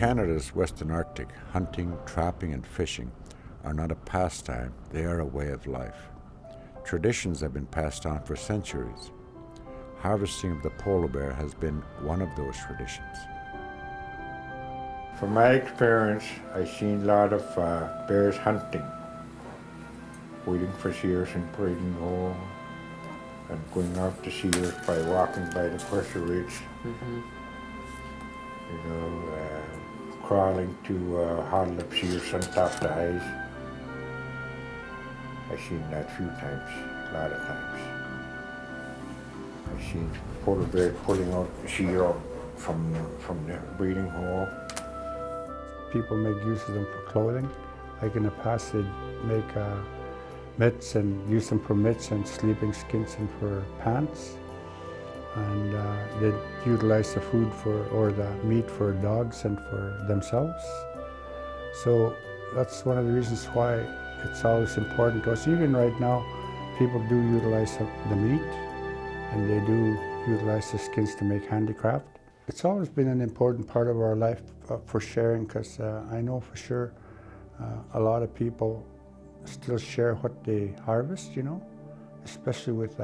Canada's Western Arctic, hunting, trapping, and fishing are not a pastime, they are a way of life. Traditions have been passed on for centuries. Harvesting of the polar bear has been one of those traditions. From my experience, I've seen a lot of bears hunting, waiting for seals in breeding hole, and going out to seals by walking by the pressure ridge. You know, crawling to huddle up seals on top of the ice. I've seen that a few times, a lot of times. I've seen polar bears pulling out the seal from the breeding hole. People make use of them for clothing. Like in the past, they'd make mitts and use them for mitts and sleeping skins and for pants. And they'd utilize the food or the meat for dogs and for themselves. So that's one of the reasons why it's always important to us. Even right now, people do utilize the meat and they do utilize the skins to make handicraft. It's always been an important part of our life for sharing, because I know for sure a lot of people still share what they harvest, you know, especially with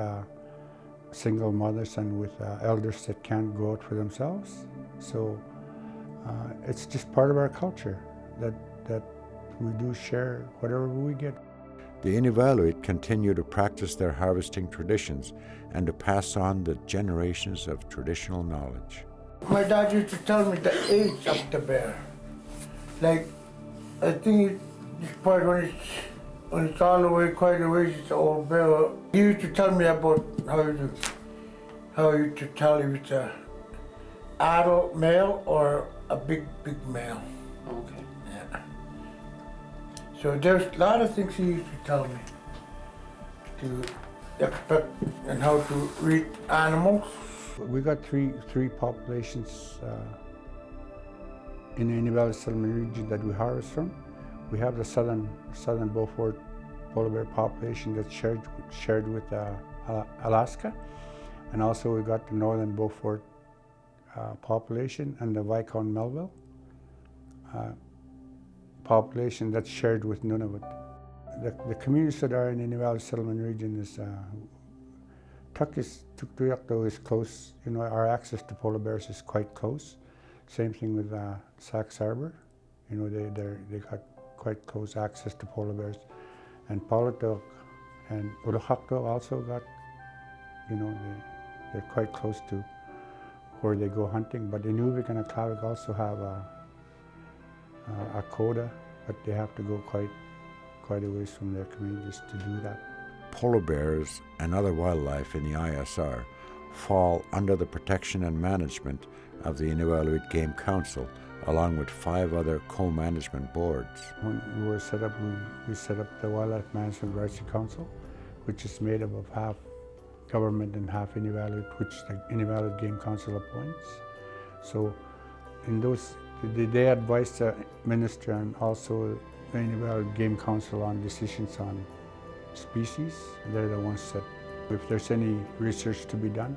single mothers and with elders that can't go out for themselves. So it's just part of our culture that we do share whatever we get. The Inuvialuit continue to practice their harvesting traditions and to pass on the generations of traditional knowledge. My dad used to tell me the age of the bear. Like, I think this part when it's all the way, quite a ways, it's an old bear. He used to tell me about how you to tell if it's an adult male or a big male. Okay. Yeah. So there's a lot of things he used to tell me to expect and how to read animals. We got three populations in the Inuvialuit settlement region that we harvest from. We have the southern Beaufort polar bear population that's shared with Alaska, and also we got the northern Beaufort population and the Viscount Melville population that's shared with Nunavut. The communities that are in the Inuvialuit settlement region is Tuktoyakto is close. You know, our access to polar bears is quite close. Same thing with Sax Harbor. You know, they got quite close access to polar bears. And Palatok and Uruhakto also got, you know, they're quite close to where they go hunting. But Inuvik and Aklavik also have a quota, but they have to go quite a ways from their communities to do that. Polar bears and other wildlife in the ISR fall under the protection and management of the Inuvialuit Game Council, along with 5 other co-management boards. When we were set up, we set up the Wildlife Management Rights Council, which is made up of half government and half Inuvialuit, which the Inuvialuit Game Council appoints. So in those, they advise the minister and also the Inuvialuit Game Council on decisions on species. They're the ones that, if there's any research to be done,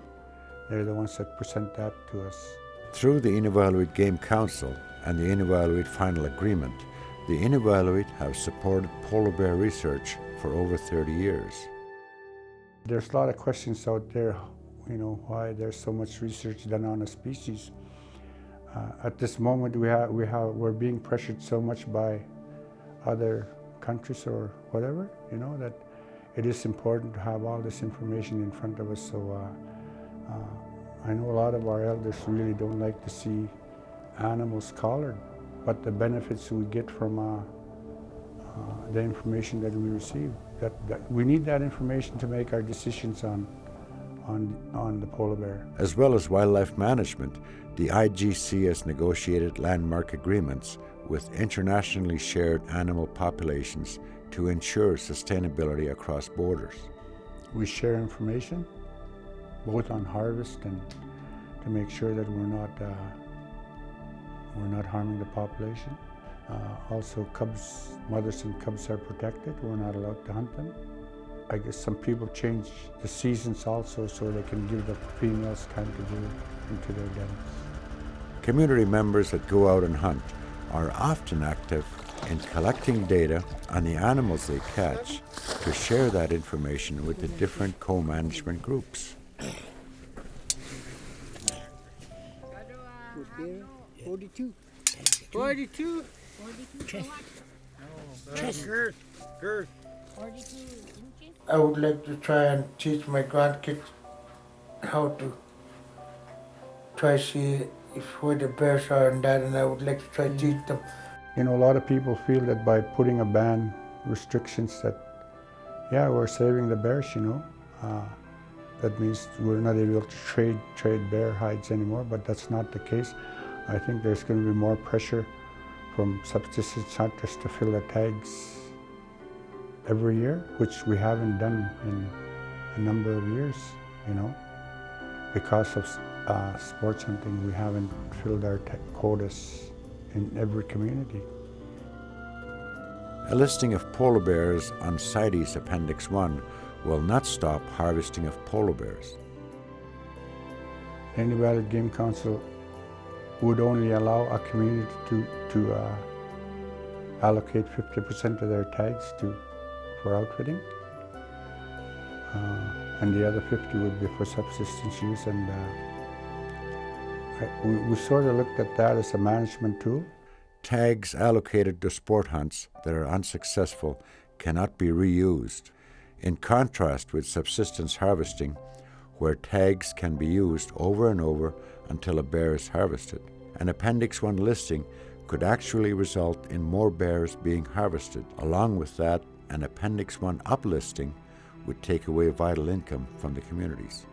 they're the ones that present that to us. Through the Inuvialuit Game Council and the Inuvialuit Final Agreement, the Inuvialuit have supported polar bear research for over 30 years. There's a lot of questions out there, you know, why there's so much research done on a species. At this moment, we're being pressured so much by other countries or whatever, you know, that it is important to have all this information in front of us. So I know a lot of our elders really don't like to see animals collared, but the benefits we get from the information that we receive, that we need that information to make our decisions on the polar bear. As well as wildlife management, the IGC has negotiated landmark agreements with internationally shared animal populations to ensure sustainability across borders. We share information, both on harvest and to make sure that we're not harming the population. Also, mothers and cubs are protected. We're not allowed to hunt them. I guess some people change the seasons also so they can give the females time to go into their dens. Community members that go out and hunt are often active in collecting data on the animals they catch to share that information with the different co-management groups. 42. 42. 42. Girth. Girth. 42 inches. I would like to try and teach my grandkids how to try see if where the bears are and that, and I would like to try to teach them. You know, a lot of people feel that by putting a ban, restrictions, that, yeah, we're saving the bears, you know. That means we're not able to trade bear hides anymore, but that's not the case. I think there's going to be more pressure from subsistence hunters to fill the tags every year, which we haven't done in a number of years, you know. Because of sports hunting, we haven't filled our quotas in every community. A listing of polar bears on CITES Appendix I will not stop harvesting of polar bears. The Inuvialuit Game Council would only allow a community to allocate 50% of their tags for outfitting, and the other 50 would be for subsistence use. And we sort of looked at that as a management tool. Tags allocated to sport hunts that are unsuccessful cannot be reused, in contrast with subsistence harvesting, where tags can be used over and over until a bear is harvested. An Appendix I listing could actually result in more bears being harvested. Along with that, an Appendix I uplisting would take away vital income from the communities.